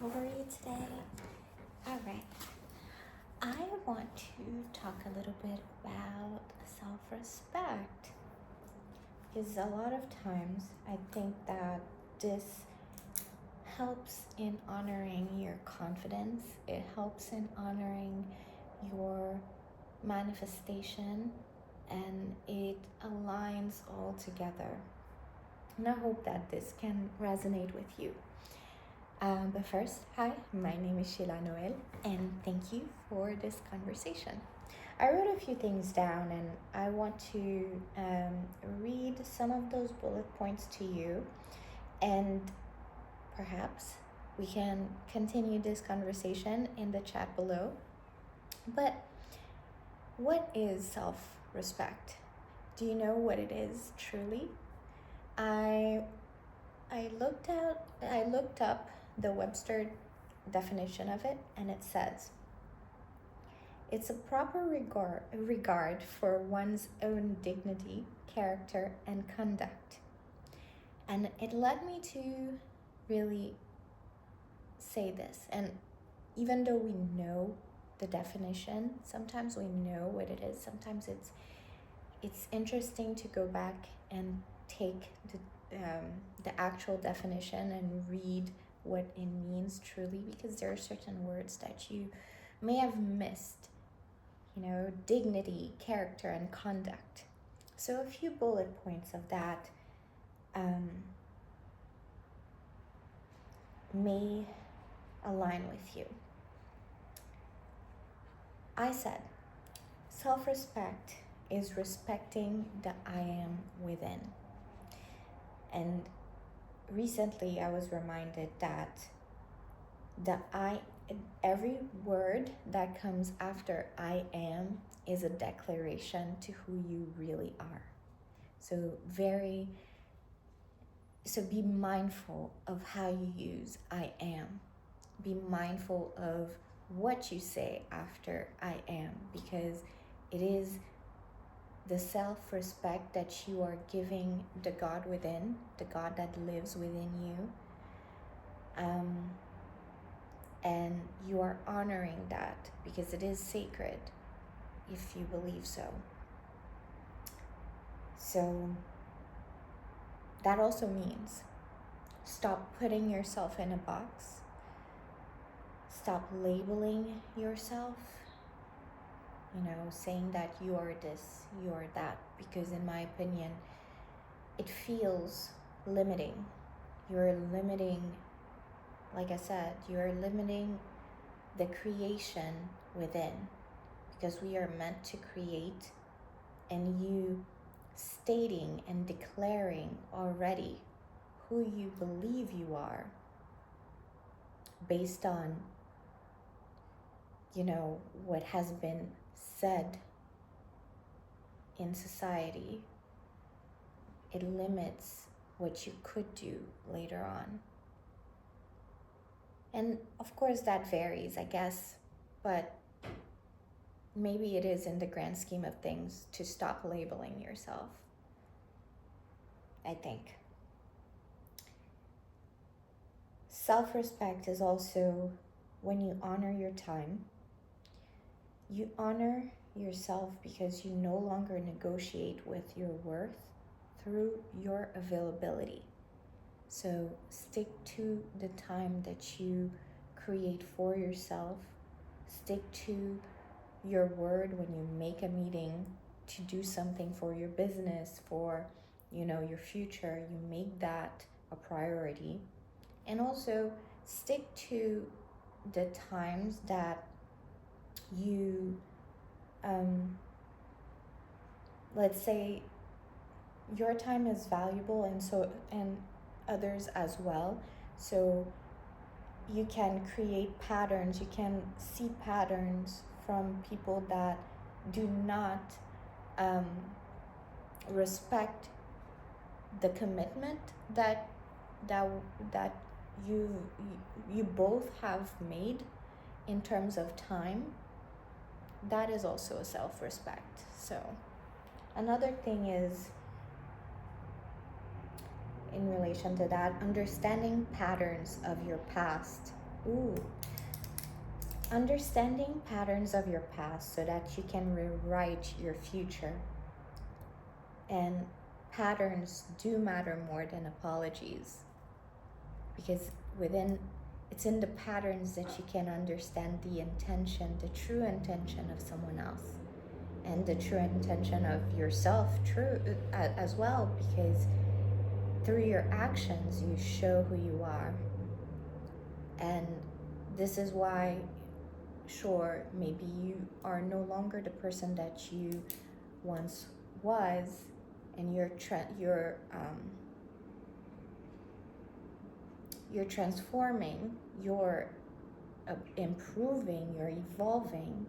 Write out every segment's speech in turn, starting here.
How are you today? All right. I want to talk a little bit about self-respect because a lot of times I think that this helps in honoring your confidence. It helps in honoring your manifestation, and it aligns all together. And I hope that this can resonate with you. But first, hi, my name is Sheila Noel, and thank you for this conversation. I wrote a few things down, and I want to read some of those bullet points to you, and perhaps we can continue this conversation in the chat below. But what is self-respect? Do you know what it is truly? I looked up the Webster definition of it, and it says it's a proper regard for one's own dignity, character, and conduct. And it led me to really say this. And even though we know the definition, sometimes we know what it is. Sometimes it's interesting to go back and take the actual definition and read what it means truly, because there are certain words that you may have missed, dignity, character, and conduct. So a few bullet points of that may align with you. I said, self-respect is respecting the I am within. And recently I was reminded that every word that comes after I am is a declaration to who you really are. So be mindful of how you use I am. Be mindful of what you say after I am, because it is the self-respect that you are giving the God within, the God that lives within you. And you are honoring that because it is sacred, if you believe so. So that also means stop putting yourself in a box. Stop labeling yourself, saying that you are this, you are that, because in my opinion, it feels limiting. You're limiting, like I said, you're limiting the creation within, because we are meant to create, and you stating and declaring already who you believe you are based on what has been said in society, it limits what you could do later on. And of course that varies, I guess, but maybe it is in the grand scheme of things to stop labeling yourself, I think. Self-respect is also when you honor your time. You honor yourself because you no longer negotiate with your worth through your availability. So stick to the time that you create for yourself. Stick to your word when you make a meeting to do something for your business, for your future. You make that a priority. And also stick to the times that you let's say your time is valuable, and others as well, so you can create patterns. You can see patterns from people that do not respect the commitment that you both have made in terms of time. That is also a self-respect. So another thing is, in relation to that, understanding patterns of your past Ooh. Understanding patterns of your past so that you can rewrite your future. And patterns do matter more than apologies, because it's in the patterns that you can understand the intention, the true intention of someone else, and the true intention of yourself as well, because through your actions you show who you are. And this is why, sure, maybe you are no longer the person that you once was, and you're transforming, you're improving, you're evolving,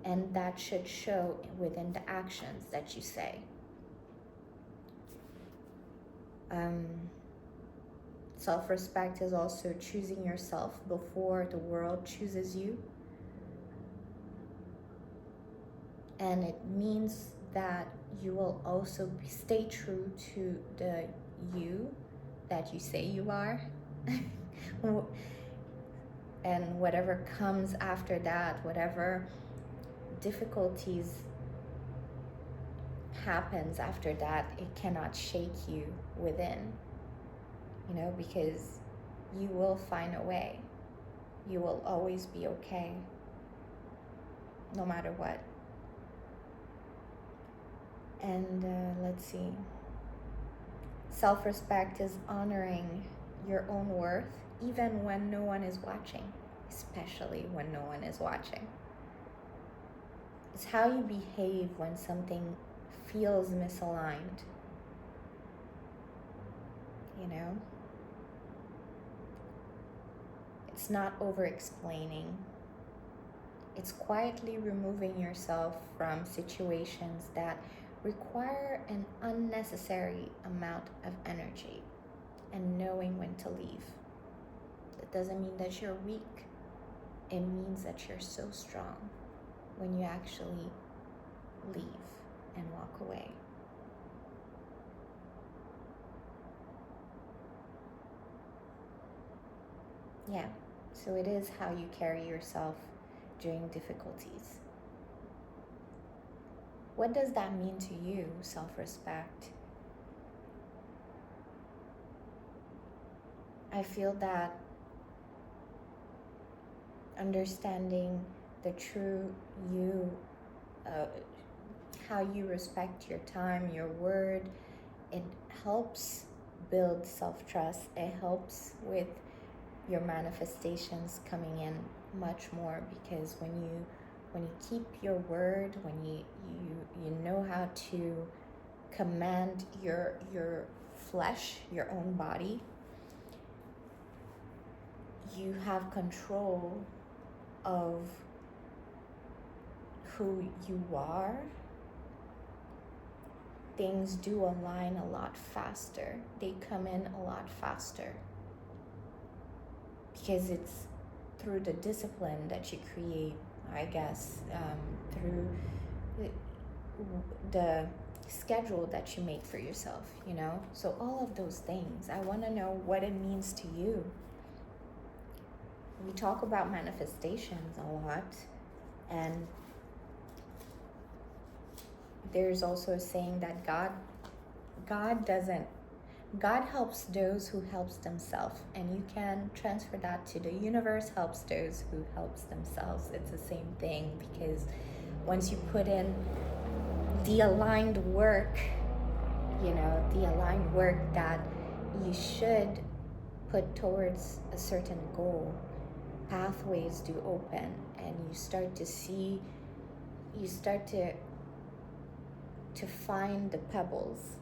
and that should show within the actions that you say. Self-respect is also choosing yourself before the world chooses you. And it means that you will also stay true to the you that you say you are. And whatever comes after that, whatever difficulties happens after that, it cannot shake you within, because you will find a way. You will always be okay, no matter what. And let's see. Self-respect is honoring your own worth, even when no one is watching, especially when no one is watching. It's how you behave when something feels misaligned. It's not over-explaining. It's quietly removing yourself from situations that require an unnecessary amount of energy, and knowing when to leave. That doesn't mean that you're weak. It means that you're so strong when you actually leave and walk away. Yeah, so it is how you carry yourself during difficulties. What does that mean to you, self-respect? I feel that understanding the true you, how you respect your time, your word, it helps build self-trust. It helps with your manifestations coming in much more, because when you keep your word, when you know how to command your flesh, your own body, you have control of who you are. Things do align a lot faster. They come in a lot faster, because it's through the discipline that you create, I guess, through the schedule that you make for yourself, So all of those things, I want to know what it means to you. We talk about manifestations a lot, and there's also a saying that God helps those who helps themselves, and you can transfer that to the universe helps those who helps themselves. It's the same thing, because once you put in the aligned work, the aligned work that you should put towards a certain goal, pathways do open, and you start to find the pebbles.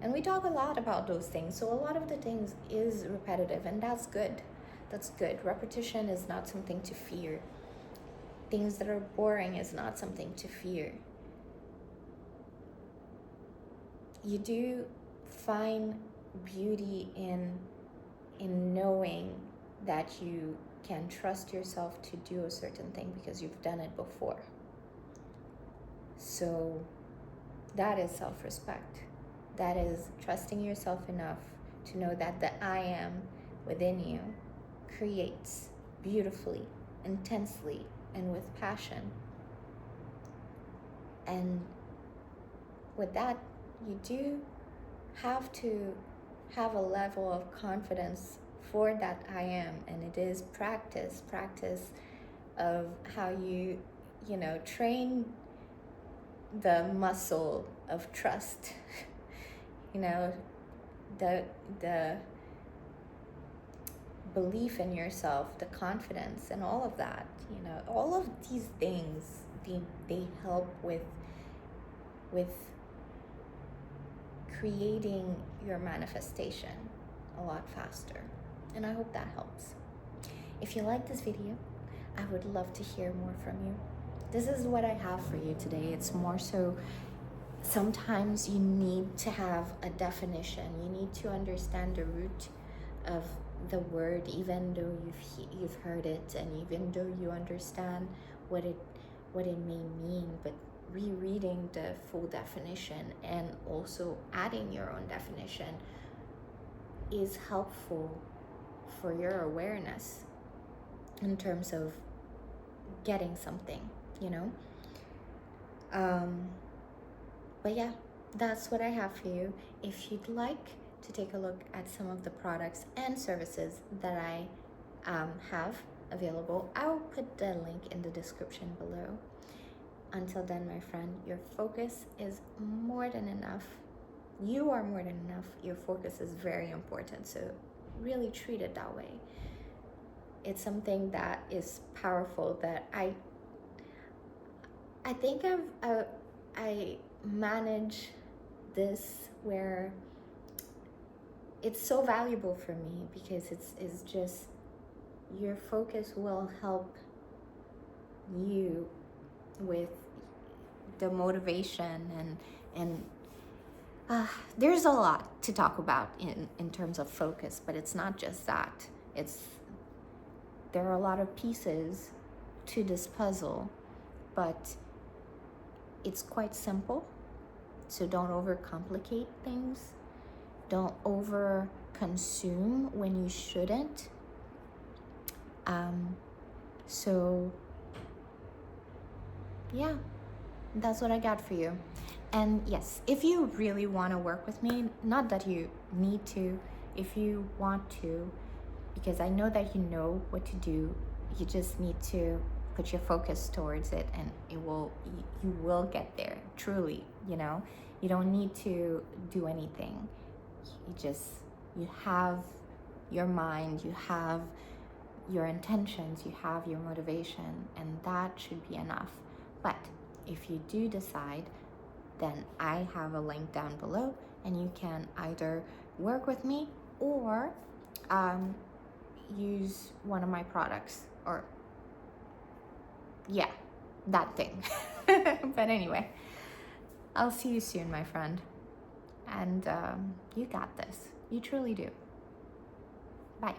And we talk a lot about those things. So a lot of the things is repetitive, and that's good. That's good. Repetition is not something to fear. Things that are boring is not something to fear. You do find beauty in knowing that you can trust yourself to do a certain thing because you've done it before. So that is self-respect. That is trusting yourself enough to know that the I am within you creates beautifully, intensely, and with passion. And with that, you do have to have a level of confidence for that I am, and it is practice of how you train the muscle of trust. The belief in yourself, the confidence, and all of that. All of these things, they help with creating your manifestation a lot faster. And I hope that helps. If you like this video, I would love to hear more from you. This is what I have for you today. It's more so, sometimes you need to have a definition. You need to understand the root of the word, even though you've heard it, and even though you understand what it may mean. But rereading the full definition and also adding your own definition is helpful for your awareness in terms of getting something, but yeah, that's what I have for you. If you'd like to take a look at some of the products and services that I have available, I'll put the link in the description below. Until then, my friend, your focus is more than enough. You are more than enough. Your focus is very important, so really treat it that way. It's something that is powerful, that I think I manage this where it's so valuable for me, because it's just, your focus will help you with the motivation, and there's a lot to talk about in terms of focus, but it's not just that. There are a lot of pieces to this puzzle, but it's quite simple. So don't overcomplicate things. Don't over consume when you shouldn't. So yeah, that's what I got for you. And yes, if you really want to work with me, not that you need to, if you want to, because I know that you know what to do, you just need to put your focus towards it, and you will get there, truly. You don't need to do anything. You have your mind, you have your intentions, you have your motivation, and that should be enough. But if you do decide, then I have a link down below, and you can either work with me or use one of my products, or yeah, that thing. But anyway, I'll see you soon, my friend. And you got this. You truly do. Bye.